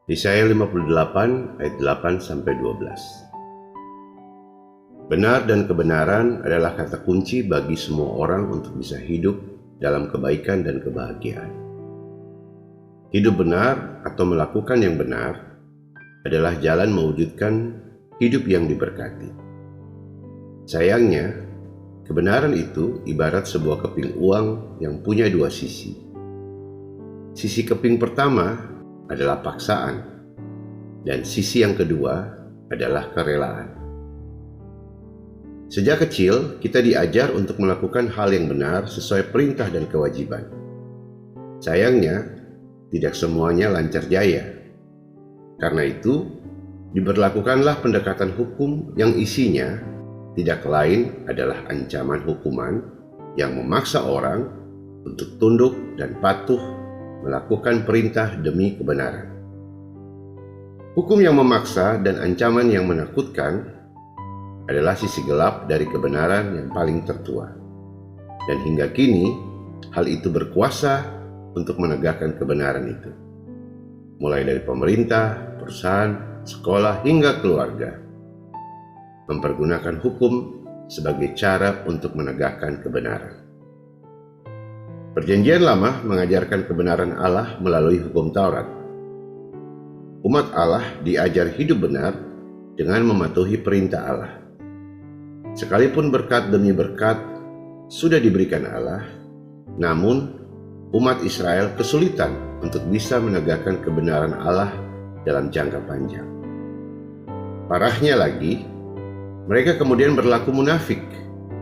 Yesaya 58 ayat 8-12. Benar dan kebenaran adalah kata kunci bagi semua orang untuk bisa hidup dalam kebaikan dan kebahagiaan. Hidup benar atau melakukan yang benar adalah jalan mewujudkan hidup yang diberkati. Sayangnya, kebenaran itu ibarat sebuah keping uang yang punya dua sisi. Sisi keping pertama adalah paksaan, dan sisi yang kedua adalah kerelaan. Sejak kecil, kita diajar untuk melakukan hal yang benar sesuai perintah dan kewajiban. Sayangnya, tidak semuanya lancar jaya. Karena itu, diberlakukanlah pendekatan hukum yang isinya tidak lain adalah ancaman hukuman yang memaksa orang untuk tunduk dan patuh melakukan perintah demi kebenaran. Hukum yang memaksa dan ancaman yang menakutkan adalah sisi gelap dari kebenaran yang paling tertua. Dan hingga kini, hal itu berkuasa untuk menegakkan kebenaran itu. Mulai dari pemerintah, perusahaan, sekolah, hingga keluarga. Mempergunakan hukum sebagai cara untuk menegakkan kebenaran. Perjanjian Lama mengajarkan kebenaran Allah melalui hukum Taurat. Umat Allah diajar hidup benar dengan mematuhi perintah Allah. Sekalipun berkat demi berkat sudah diberikan Allah, namun umat Israel kesulitan untuk bisa menegakkan kebenaran Allah dalam jangka panjang. Parahnya lagi, mereka kemudian berlaku munafik,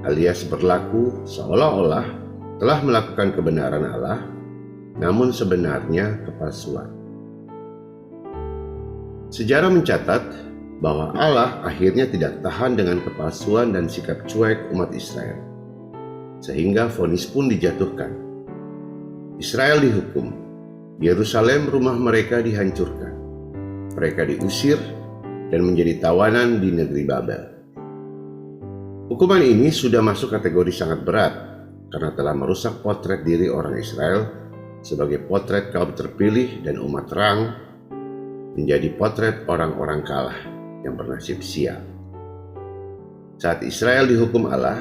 alias berlaku seolah-olah telah melakukan kebenaran Allah, namun sebenarnya kepalsuan. Sejarah mencatat bahwa Allah akhirnya tidak tahan dengan kepalsuan dan sikap cuek umat Israel, sehingga vonis pun dijatuhkan. Israel dihukum, Yerusalem rumah mereka dihancurkan, mereka diusir dan menjadi tawanan di negeri Babel. Hukuman ini sudah masuk kategori sangat berat, karena telah merusak potret diri orang Israel sebagai potret kaum terpilih dan umat terang menjadi potret orang-orang kalah yang bernasib sial. Saat Israel dihukum Allah,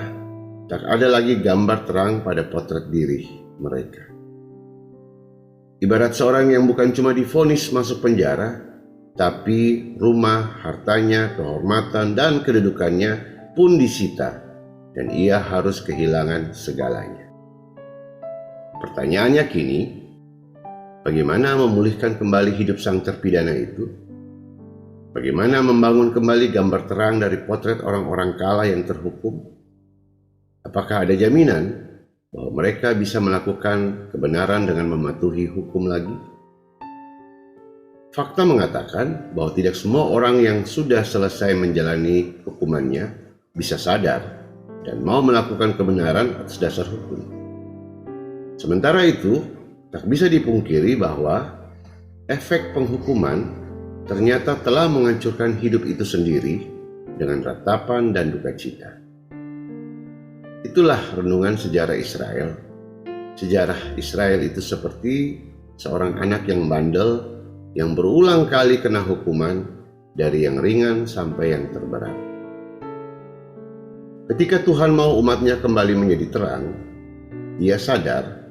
tak ada lagi gambar terang pada potret diri mereka. Ibarat seorang yang bukan cuma divonis masuk penjara, tapi rumah, hartanya, kehormatan, dan kedudukannya pun disita, dan ia harus kehilangan segalanya. Pertanyaannya kini, bagaimana memulihkan kembali hidup sang terpidana itu? Bagaimana membangun kembali gambar terang dari potret orang-orang kalah yang terhukum? Apakah ada jaminan bahwa mereka bisa melakukan kebenaran dengan mematuhi hukum lagi? Fakta mengatakan bahwa tidak semua orang yang sudah selesai menjalani hukumannya bisa sadar dan mau melakukan kebenaran atas dasar hukum. Sementara itu, tak bisa dipungkiri bahwa efek penghukuman ternyata telah menghancurkan hidup itu sendiri dengan ratapan dan duka cita. Itulah renungan sejarah Israel. Sejarah Israel itu seperti seorang anak yang bandel yang berulang kali kena hukuman dari yang ringan sampai yang terberat. Ketika Tuhan mau umatnya kembali menjadi terang, ia sadar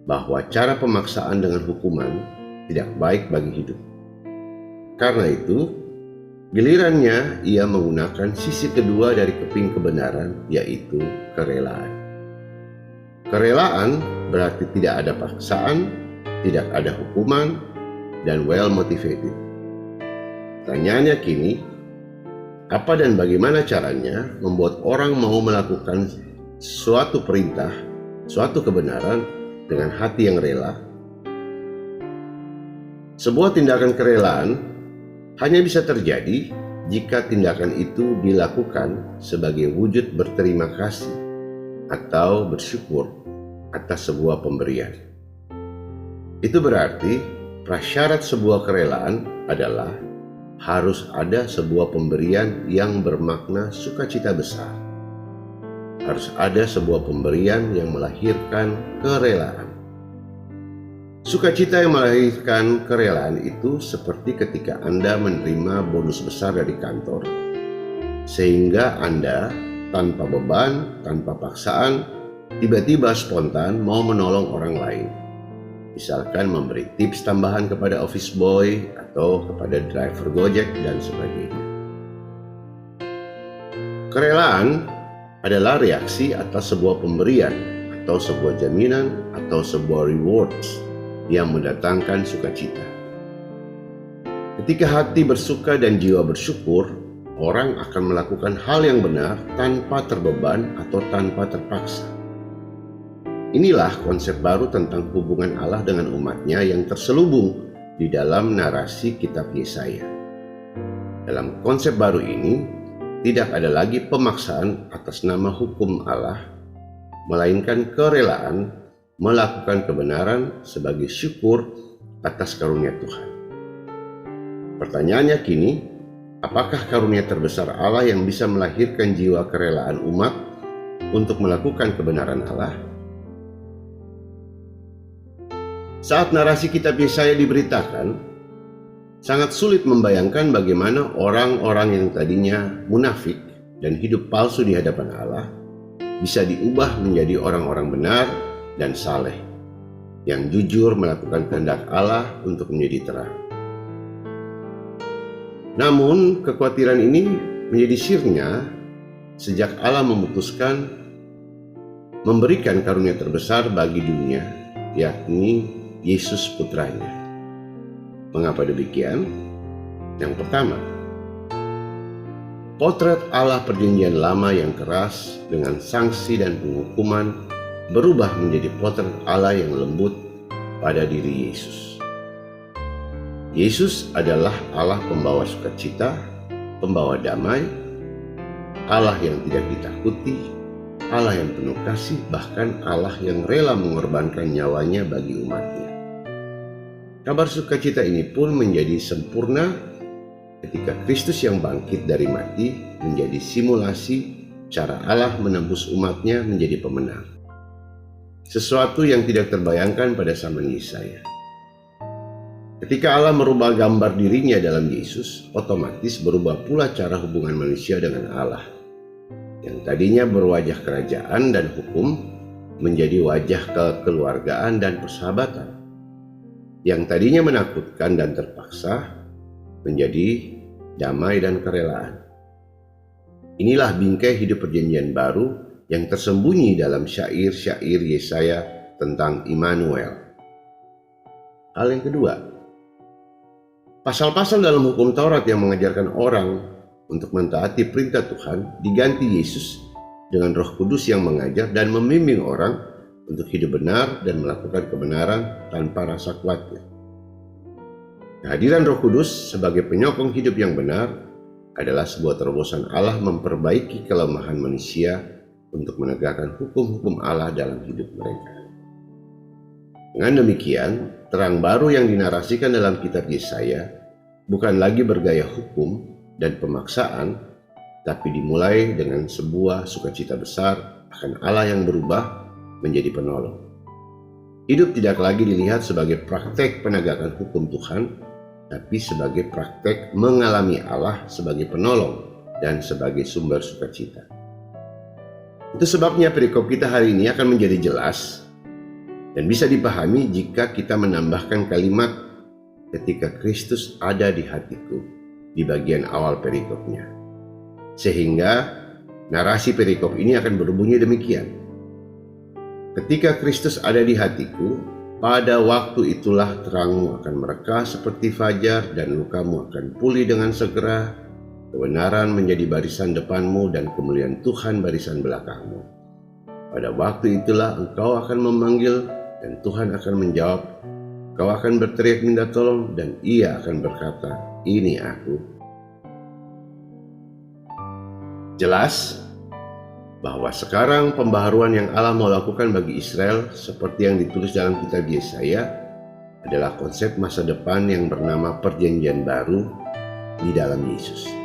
bahwa cara pemaksaan dengan hukuman tidak baik bagi hidup. Karena itu, gilirannya ia menggunakan sisi kedua dari keping kebenaran, yaitu kerelaan. Kerelaan berarti tidak ada paksaan, tidak ada hukuman, dan well motivated. Pertanyaannya kini, apa dan bagaimana caranya membuat orang mau melakukan suatu perintah, suatu kebenaran dengan hati yang rela? Sebuah tindakan kerelaan hanya bisa terjadi jika tindakan itu dilakukan sebagai wujud berterima kasih atau bersyukur atas sebuah pemberian. Itu berarti prasyarat sebuah kerelaan adalah harus ada sebuah pemberian yang bermakna sukacita besar. Harus ada sebuah pemberian yang melahirkan kerelaan. Sukacita yang melahirkan kerelaan itu seperti ketika Anda menerima bonus besar dari kantor, sehingga Anda tanpa beban, tanpa paksaan, tiba-tiba spontan mau menolong orang lain. Misalkan memberi tips tambahan kepada office boy atau kepada driver Gojek dan sebagainya. Kerelaan adalah reaksi atas sebuah pemberian atau sebuah jaminan atau sebuah rewards yang mendatangkan sukacita. Ketika hati bersuka dan jiwa bersyukur, orang akan melakukan hal yang benar tanpa terbeban atau tanpa terpaksa. Inilah konsep baru tentang hubungan Allah dengan umatnya yang terselubung di dalam narasi kitab Yesaya. Dalam konsep baru ini, tidak ada lagi pemaksaan atas nama hukum Allah, melainkan kerelaan melakukan kebenaran sebagai syukur atas karunia Tuhan. Pertanyaannya kini, apakah karunia terbesar Allah yang bisa melahirkan jiwa kerelaan umat untuk melakukan kebenaran Allah? Saat narasi kitab Yesaya diberitakan, sangat sulit membayangkan bagaimana orang-orang yang tadinya munafik dan hidup palsu di hadapan Allah bisa diubah menjadi orang-orang benar dan saleh, yang jujur melakukan kehendak Allah untuk menjadi terang. Namun kekhawatiran ini menjadi sirna sejak Allah memutuskan memberikan karunia terbesar bagi dunia, yakni Yesus putranya. Mengapa demikian? Yang pertama, potret Allah perjanjian lama yang keras dengan sanksi dan penghukuman berubah menjadi potret Allah yang lembut pada diri Yesus. Yesus adalah Allah pembawa sukacita, pembawa damai, Allah yang tidak ditakuti, Allah yang penuh kasih, bahkan Allah yang rela mengorbankan nyawanya bagi umatnya. Kabar sukacita ini pun menjadi sempurna ketika Kristus yang bangkit dari mati menjadi simulasi cara Allah menembus umatnya menjadi pemenang. Sesuatu yang tidak terbayangkan pada zaman Yesaya. Ketika Allah merubah gambar dirinya dalam Yesus, otomatis berubah pula cara hubungan manusia dengan Allah. Yang tadinya berwajah kerajaan dan hukum, menjadi wajah kekeluargaan dan persahabatan. Yang tadinya menakutkan dan terpaksa, menjadi damai dan kerelaan. Inilah bingkai hidup perjanjian baru yang tersembunyi dalam syair-syair Yesaya tentang Immanuel. Hal yang kedua, pasal-pasal dalam hukum Taurat yang mengajarkan orang untuk mentaati perintah Tuhan diganti Yesus dengan Roh Kudus yang mengajar dan membimbing orang untuk hidup benar dan melakukan kebenaran tanpa rasa khawatir. Kehadiran Roh Kudus sebagai penyokong hidup yang benar adalah sebuah terobosan Allah memperbaiki kelemahan manusia untuk menegakkan hukum-hukum Allah dalam hidup mereka. Dengan demikian, terang baru yang dinarasikan dalam kitab Yesaya bukan lagi bergaya hukum dan pemaksaan, tapi dimulai dengan sebuah sukacita besar akan Allah yang berubah menjadi penolong. Hidup tidak lagi dilihat sebagai praktek penegakan hukum Tuhan, tapi sebagai praktek mengalami Allah sebagai penolong dan sebagai sumber sukacita. Itu sebabnya perikop kita hari ini akan menjadi jelas dan bisa dipahami jika kita menambahkan kalimat ketika Kristus ada di hatiku di bagian awal perikopnya. Sehingga narasi perikop ini akan berbunyi demikian. Ketika Kristus ada di hatiku, pada waktu itulah terangmu akan merekah seperti fajar dan lukamu akan pulih dengan segera. Kebenaran menjadi barisan depanmu dan kemuliaan Tuhan barisan belakangmu. Pada waktu itulah engkau akan memanggil dan Tuhan akan menjawab. Kau akan berteriak minta tolong dan Ia akan berkata, ini aku. Jelas bahwa sekarang pembaharuan yang Allah mau lakukan bagi Israel seperti yang ditulis dalam kitab Yesaya adalah konsep masa depan yang bernama perjanjian baru di dalam Yesus.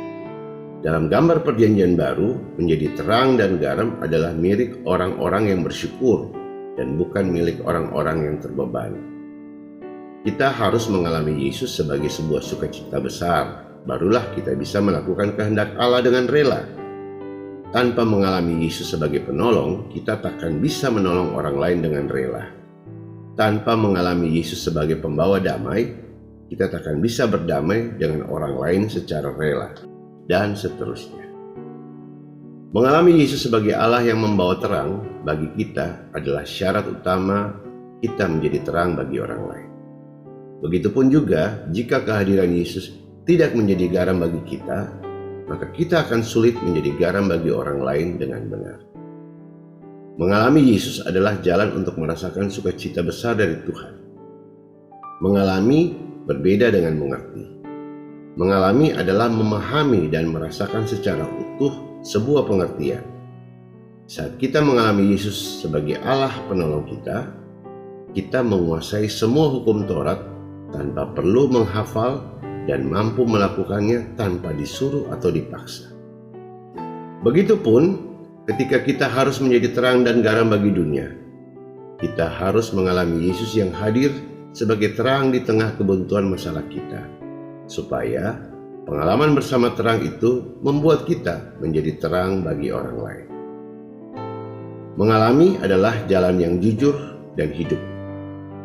Dalam gambar perjanjian baru, menjadi terang dan garam adalah milik orang-orang yang bersyukur dan bukan milik orang-orang yang terbebani. Kita harus mengalami Yesus sebagai sebuah sukacita besar, barulah kita bisa melakukan kehendak Allah dengan rela. Tanpa mengalami Yesus sebagai penolong, kita takkan bisa menolong orang lain dengan rela. Tanpa mengalami Yesus sebagai pembawa damai, kita takkan bisa berdamai dengan orang lain secara rela, dan seterusnya. Mengalami Yesus sebagai Allah yang membawa terang bagi kita adalah syarat utama kita menjadi terang bagi orang lain. Begitupun juga jika kehadiran Yesus tidak menjadi garam bagi kita, maka kita akan sulit menjadi garam bagi orang lain dengan benar. Mengalami Yesus adalah jalan untuk merasakan sukacita besar dari Tuhan. Mengalami berbeda dengan mengerti. Mengalami adalah memahami dan merasakan secara utuh sebuah pengertian. Saat kita mengalami Yesus sebagai Allah penolong kita menguasai semua hukum Taurat tanpa perlu menghafal dan mampu melakukannya tanpa disuruh atau dipaksa. Begitupun ketika kita harus menjadi terang dan garam bagi dunia, kita harus mengalami Yesus yang hadir sebagai terang di tengah kebuntuan masalah kita, supaya pengalaman bersama terang itu membuat kita menjadi terang bagi orang lain. Mengalami adalah jalan yang jujur dan hidup.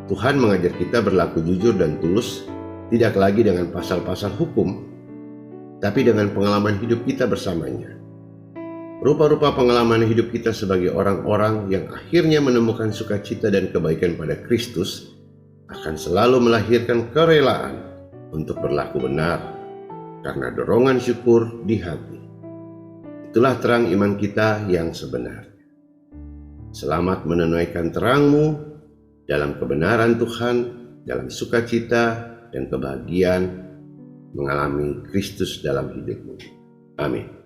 Tuhan mengajar kita berlaku jujur dan tulus, tidak lagi dengan pasal-pasal hukum, tapi dengan pengalaman hidup kita bersamanya. Rupa-rupa pengalaman hidup kita sebagai orang-orang yang akhirnya menemukan sukacita dan kebaikan pada Kristus akan selalu melahirkan kerelaan untuk berlaku benar karena dorongan syukur di hati. Itulah terang iman kita yang sebenarnya. Selamat menunaikan terangmu dalam kebenaran Tuhan, dalam sukacita dan kebahagiaan mengalami Kristus dalam hidupmu. Amin.